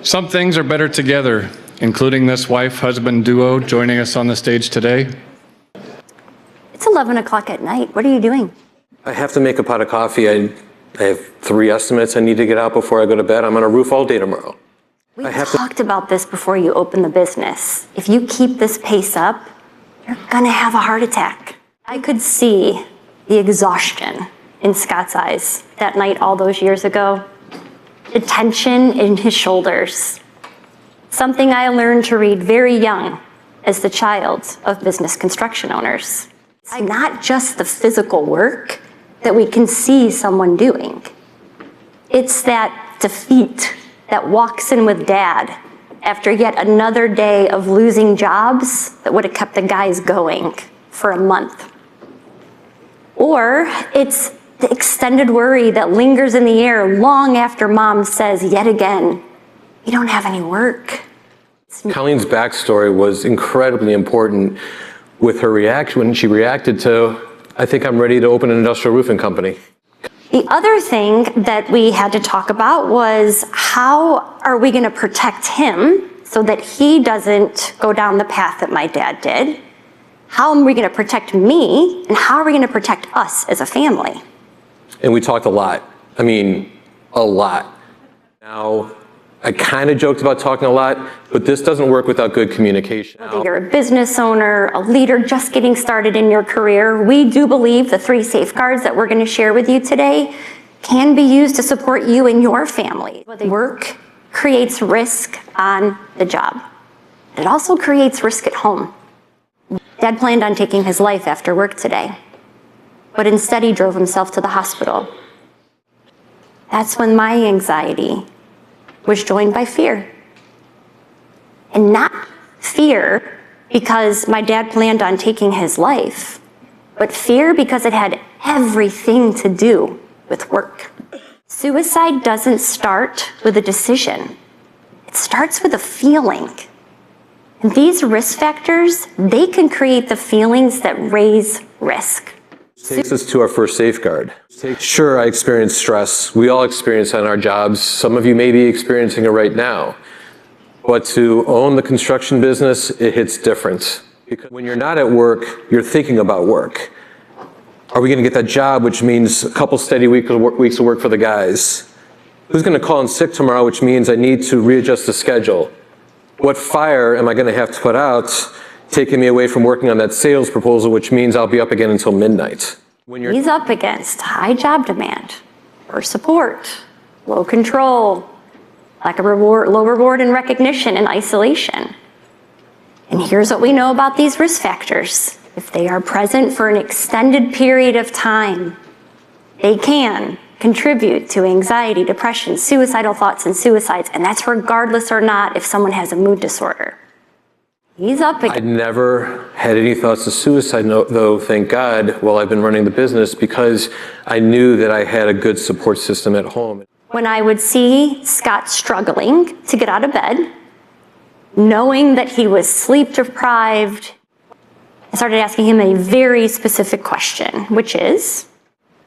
Some things are better together, including this wife-husband duo joining us on the stage today. It's 11 o'clock at night. What are you doing? I have to make a pot of coffee. I have 3 estimates I need to get out before I go to bed. I'm on a roof all day tomorrow. We talked about this before you open the business. If you keep this pace up, you're gonna have a heart attack. I could see the exhaustion in Scott's eyes that night all those years ago. The tension in his shoulders. Something I learned to read very young as the child of business construction owners. It's not just the physical work that we can see someone doing. It's that defeat that walks in with dad after yet another day of losing jobs that would have kept the guys going for a month. Or it's the extended worry that lingers in the air long after mom says yet again, "You don't have any work." Colleen's backstory was incredibly important with her reaction when she reacted to, "I think I'm ready to open an industrial roofing company." The other thing that we had to talk about was how are we going to protect him so that he doesn't go down the path that my dad did? How are we going to protect me? And how are we going to protect us as a family? And we talked a lot. I mean, a lot. Now, I kind of joked about talking a lot, but this doesn't work without good communication. Whether you're a business owner, a leader just getting started in your career, we do believe the 3 safeguards that we're going to share with you today can be used to support you and your family. Work creates risk on the job. It also creates risk at home. Dad planned on taking his life after work today, but instead he drove himself to the hospital. That's when my anxiety was joined by fear. And not fear because my dad planned on taking his life, but fear because it had everything to do with work. Suicide doesn't start with a decision. It starts with a feeling. And these risk factors, they can create the feelings that raise risk. Takes us to our first safeguard. Sure, I experience stress. We all experience it on our jobs. Some of you may be experiencing it right now. But to own the construction business, it hits different. Because when you're not at work, you're thinking about work. Are we going to get that job, which means a couple steady weeks of work for the guys? Who's going to call in sick tomorrow, which means I need to readjust the schedule? What fire am I going to have to put out, taking me away from working on that sales proposal, which means I'll be up again until midnight? He's up against high job demand, poor support, low control, lack of reward, low reward and recognition, and isolation. And here's what we know about these risk factors. If they are present for an extended period of time, they can contribute to anxiety, depression, suicidal thoughts, and suicides. And that's regardless or not if someone has a mood disorder. He's up against. I'd never had any thoughts of suicide, though, thank God, while I've been running the business, because I knew that I had a good support system at home. When I would see Scott struggling to get out of bed, knowing that he was sleep deprived, I started asking him a very specific question, which is,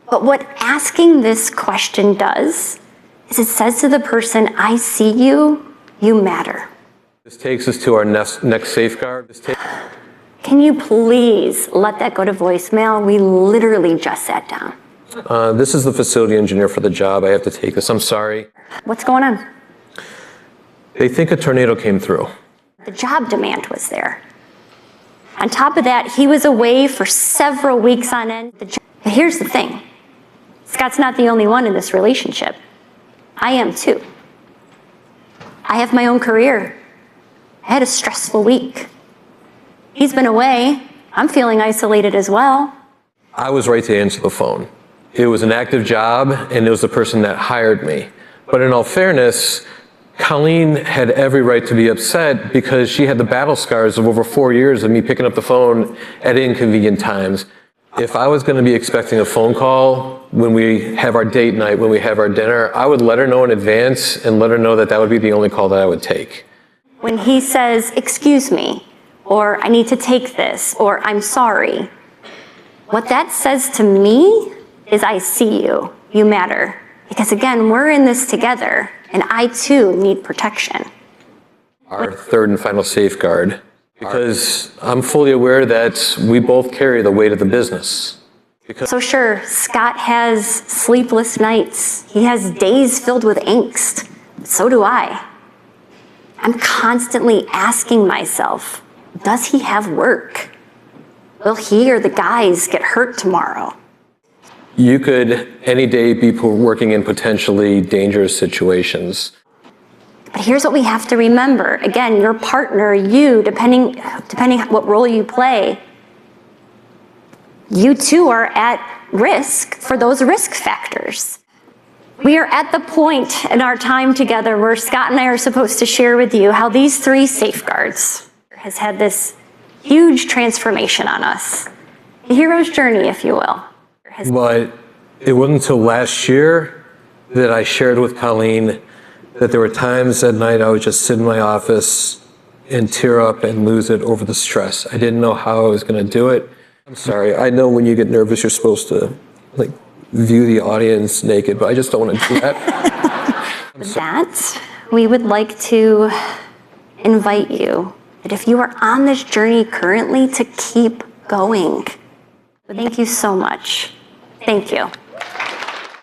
but what asking this question does is it says to the person, I see you, you matter. This takes us to our next safeguard. Can you please let that go to voicemail? We literally just sat down. This is the facility engineer for the job. I have to take this. I'm sorry. What's going on? They think a tornado came through. The job demand was there. On top of that, he was away for several weeks on end. But here's the thing. Scott's not the only one in this relationship. I am too. I have my own career. I had a stressful week. He's been away. I'm feeling isolated as well. I was right to answer the phone. It was an active job, and it was the person that hired me. But in all fairness, Colleen had every right to be upset because she had the battle scars of over 4 years of me picking up the phone at inconvenient times. If I was going to be expecting a phone call when we have our date night, when we have our dinner, I would let her know in advance and let her know that that would be the only call that I would take. When he says, excuse me, or I need to take this, or I'm sorry, what that says to me is I see you, you matter. Because again, we're in this together, And I too need protection. Our third and final safeguard, because I'm fully aware that we both carry the weight of the business. So sure, Scott has sleepless nights. He has days filled with angst. So do I. I'm constantly asking myself, does he have work? Will he or the guys get hurt tomorrow? You could any day be working in potentially dangerous situations. But here's what we have to remember. Again, your partner, you, depending what role you play, you too are at risk for those risk factors. We are at the point in our time together where Scott and I are supposed to share with you how these 3 safeguards has had this huge transformation on us. A hero's journey, if you will. But it wasn't until last year that I shared with Colleen that there were times at night I would just sit in my office and tear up and lose it over the stress. I didn't know how I was going to do it. I'm sorry. I know when you get nervous, you're supposed to view the audience naked, but I just don't want to do that. With that, we would like to invite you that if you are on this journey currently, to keep going. Thank you so much. Thank you.